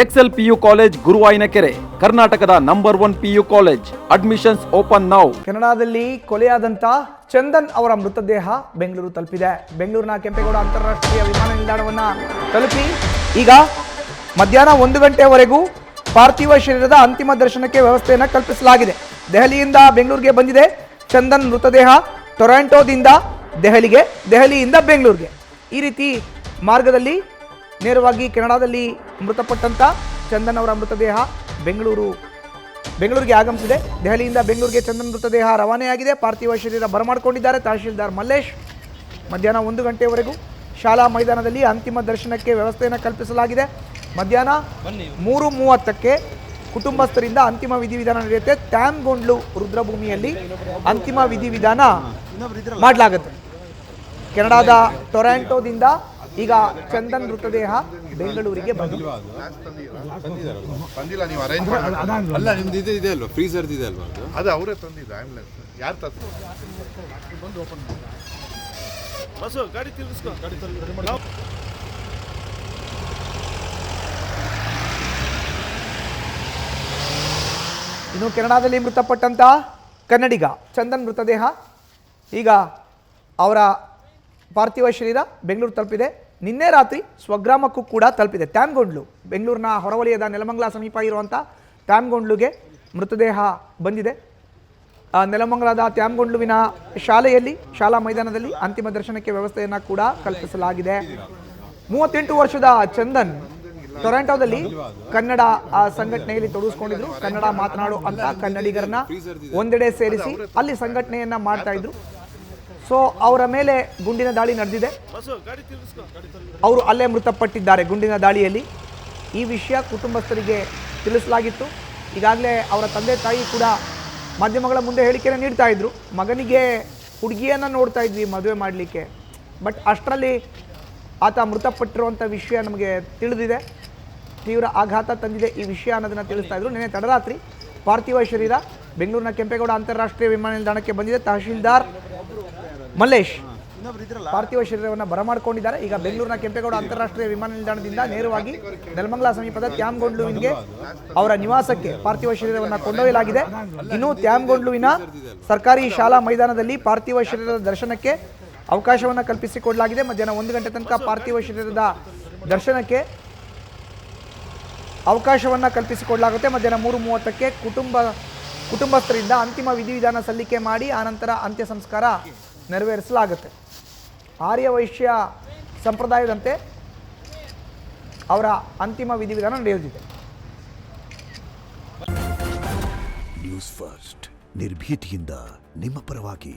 Excel PU college Guruvayanakere, ಕರ್ನಾಟಕದ number 1 PU college. Admissions open now. ಕೆನಡಾದಲ್ಲಿ ಕೊಲೆಯಾದಂಥ ಚಂದನ್ ಅವರ ಮೃತದೇಹ ಬೆಂಗಳೂರು ತಲುಪಿದೆ. ಬೆಂಗಳೂರಿನ ಕೆಂಪೇಗೌಡ ಅಂತಾರಾಷ್ಟ್ರೀಯ ವಿಮಾನ ನಿಲ್ದಾಣವನ್ನು ತಲುಪಿ ಈಗ ಮಧ್ಯಾಹ್ನ 1 ಗಂಟೆವರೆಗೂ ಪಾರ್ಥಿವ ಶರೀರದ ಅಂತಿಮ ದರ್ಶನಕ್ಕೆ ವ್ಯವಸ್ಥೆಯನ್ನು ಕಲ್ಪಿಸಲಾಗಿದೆ. ದೆಹಲಿಯಿಂದ ಬೆಂಗಳೂರಿಗೆ ಬಂದಿದೆ ಚಂದನ್ ಮೃತದೇಹ. ಟೊರಾಂಟೋದಿಂದ ದೆಹಲಿಗೆ, ದೆಹಲಿಯಿಂದ ಬೆಂಗಳೂರಿಗೆ, ಈ ರೀತಿ ಮಾರ್ಗದಲ್ಲಿ ನೇರವಾಗಿ ಕೆನಡಾದಲ್ಲಿ ಮೃತಪಟ್ಟಂಥ ಚಂದನ್ ಅವರ ಮೃತದೇಹ ಬೆಂಗಳೂರಿಗೆ ಆಗಮಿಸಿದೆ. ದೆಹಲಿಯಿಂದ ಬೆಂಗಳೂರಿಗೆ ಚಂದನ್ ಮೃತದೇಹ ರವಾನೆಯಾಗಿದೆ. ಪಾರ್ಥಿವ ಶರೀರ ಬರಮಾಡಿಕೊಂಡಿದ್ದಾರೆ ತಹಶೀಲ್ದಾರ್ ಮಲ್ಲೇಶ್. ಮಧ್ಯಾಹ್ನ 1 ಗಂಟೆವರೆಗೂ ಶಾಲಾ ಮೈದಾನದಲ್ಲಿ ಅಂತಿಮ ದರ್ಶನಕ್ಕೆ ವ್ಯವಸ್ಥೆಯನ್ನು ಕಲ್ಪಿಸಲಾಗಿದೆ. ಮಧ್ಯಾಹ್ನ 3:30ಕ್ಕೆ ಕುಟುಂಬಸ್ಥರಿಂದ ಅಂತಿಮ ವಿಧಿವಿಧಾನ ನಡೆಯುತ್ತೆ. ಟ್ಯಾಮ್ಗೊಂಡ್ಲು ರುದ್ರಭೂಮಿಯಲ್ಲಿ ಅಂತಿಮ ವಿಧಿವಿಧಾನ ಮಾಡಲಾಗುತ್ತೆ. ಕೆನಡಾದ ಟೊರಾಂಟೋದಿಂದ ಈಗ ಚಂದನ್ ಮೃತದೇಹ ಬೆಂಗಳೂರಿಗೆ ಬಂದಿದೆ. ಇನ್ನು ಕೆನಡಾದಲ್ಲಿ ಮೃತಪಟ್ಟಂತ ಕನ್ನಡಿಗ ಚಂದನ್ ಮೃತದೇಹ ಈಗ ಅವರ ಪಾರ್ಥಿವ ಶರೀರ ಬೆಂಗಳೂರು ತಲುಪಿದೆ. ನಿನ್ನೆ ರಾತ್ರಿ ಸ್ವಗ್ರಾಮಕ್ಕೂ ಕೂಡ ತಲುಪಿದೆ. ಟ್ಯಾಮ್ಗೊಂಡ್ಲು, ಬೆಂಗಳೂರಿನ ಹೊರವಲಯದ ನೆಲಮಂಗಲ ಸಮೀಪ ಇರುವಂಥ ಟ್ಯಾಮ್ಗೊಂಡ್ಲುಗೆ ಮೃತದೇಹ ಬಂದಿದೆ. ನೆಲಮಂಗಲದ ಟ್ಯಾಮ್ಗೊಂಡ್ಲುವಿನ ಶಾಲೆಯಲ್ಲಿ, ಶಾಲಾ ಮೈದಾನದಲ್ಲಿ ಅಂತಿಮ ದರ್ಶನಕ್ಕೆ ವ್ಯವಸ್ಥೆಯನ್ನು ಕೂಡ ಕಲ್ಪಿಸಲಾಗಿದೆ. 38 ವರ್ಷದ ಚಂದನ್ ಟೊರಾಂಟೋದಲ್ಲಿ ಕನ್ನಡ ಸಂಘಟನೆಯಲ್ಲಿ ತೊಡಗಿಸ್ಕೊಂಡಿದ್ರು. ಕನ್ನಡ ಮಾತನಾಡುವಂಥ ಕನ್ನಡಿಗರನ್ನ ಒಂದೆಡೆ ಸೇರಿಸಿ ಅಲ್ಲಿ ಸಂಘಟನೆಯನ್ನ ಮಾಡ್ತಾ ಇದ್ರು. ಸೊ ಅವರ ಮೇಲೆ ಗುಂಡಿನ ದಾಳಿ ನಡೆದಿದೆ. ಅವರು ಅಲ್ಲೇ ಮೃತಪಟ್ಟಿದ್ದಾರೆ ಗುಂಡಿನ ದಾಳಿಯಲ್ಲಿ. ಈ ವಿಷಯ ಕುಟುಂಬಸ್ಥರಿಗೆ ತಿಳಿಸಲಾಗಿತ್ತು. ಈಗಾಗಲೇ ಅವರ ತಂದೆ ತಾಯಿ ಕೂಡ ಮಾಧ್ಯಮಗಳ ಮುಂದೆ ಹೇಳಿಕೆಯನ್ನು ನೀಡ್ತಾ ಇದ್ರು. ಮಗನಿಗೆ ಹುಡುಗಿಯನ್ನು ನೋಡ್ತಾ ಇದ್ವಿ ಮದುವೆ ಮಾಡಲಿಕ್ಕೆ, ಬಟ್ ಅಷ್ಟರಲ್ಲಿ ಆತ ಮೃತಪಟ್ಟಿರುವಂಥ ವಿಷಯ ನಮಗೆ ತಿಳಿದಿದೆ, ತೀವ್ರ ಆಘಾತ ತಂದಿದೆ ಈ ವಿಷಯ ಅನ್ನೋದನ್ನು ತಿಳಿಸ್ತಾ ಇದ್ರು. ನಿನ್ನೆ ತಡರಾತ್ರಿ ಪಾರ್ಥಿವ ಶರೀರ ಬೆಂಗಳೂರಿನ ಕೆಂಪೇಗೌಡ ಅಂತಾರಾಷ್ಟ್ರೀಯ ವಿಮಾನ ನಿಲ್ದಾಣಕ್ಕೆ ಬಂದಿದೆ. ತಹಶೀಲ್ದಾರ್ ಮಲ್ಲೇಶ್ ಪಾರ್ಥಿವ ಶರೀರವನ್ನು ಬರಮಾಡಿಕೊಂಡಿದ್ದಾರೆ. ಈಗ ಬೆಂಗಳೂರಿನ ಕೆಂಪೇಗೌಡ ಅಂತಾರಾಷ್ಟ್ರೀಯ ವಿಮಾನ ನಿಲ್ದಾಣದಿಂದ ನೇರವಾಗಿ ನೆಲಮಂಗಲ ಸಮೀಪದ ಟ್ಯಾಮ್ಗೊಂಡ್ಲುವಿಗೆ ಅವರ ನಿವಾಸಕ್ಕೆ ಪಾರ್ಥಿವ ಶರೀರವನ್ನು ಕೊಂಡೊಯ್ಯಲಾಗಿದೆ. ಇನ್ನು ಟ್ಯಾಮ್ಗೊಂಡ್ಲುವಿನ ಸರ್ಕಾರಿ ಶಾಲಾ ಮೈದಾನದಲ್ಲಿ ಪಾರ್ಥಿವ ಶರೀರದ ದರ್ಶನಕ್ಕೆ ಅವಕಾಶವನ್ನು ಕಲ್ಪಿಸಿಕೊಡಲಾಗಿದೆ. ಮಧ್ಯಾಹ್ನ 1 ಗಂಟೆ ತನಕ ಪಾರ್ಥಿವ ಶರೀರದ ದರ್ಶನಕ್ಕೆ ಅವಕಾಶವನ್ನು ಕಲ್ಪಿಸಿಕೊಡಲಾಗುತ್ತೆ. ಮಧ್ಯಾಹ್ನ 3:30ಕ್ಕೆ ಕುಟುಂಬಸ್ಥರಿಂದ ಅಂತಿಮ ವಿಧಿವಿಧಾನ ಸಲ್ಲಿಕೆ ಮಾಡಿ ಆನಂತರ ಅಂತ್ಯ ಸಂಸ್ಕಾರ ನೆರವೇರಿಸಲಾಗುತ್ತೆ. ಆರ್ಯ ವೈಶ್ಯ ಸಂಪ್ರದಾಯದಂತೆ ಅವರ ಅಂತಿಮ ವಿಧಿವಿಧಾನ ನಡೆಯುತ್ತಿದೆ. ನ್ಯೂಸ್ ಫಸ್ಟ್ ನಿರ್ಭೀತಿಯಿಂದ ನಿಮ್ಮ ಪರವಾಗಿ.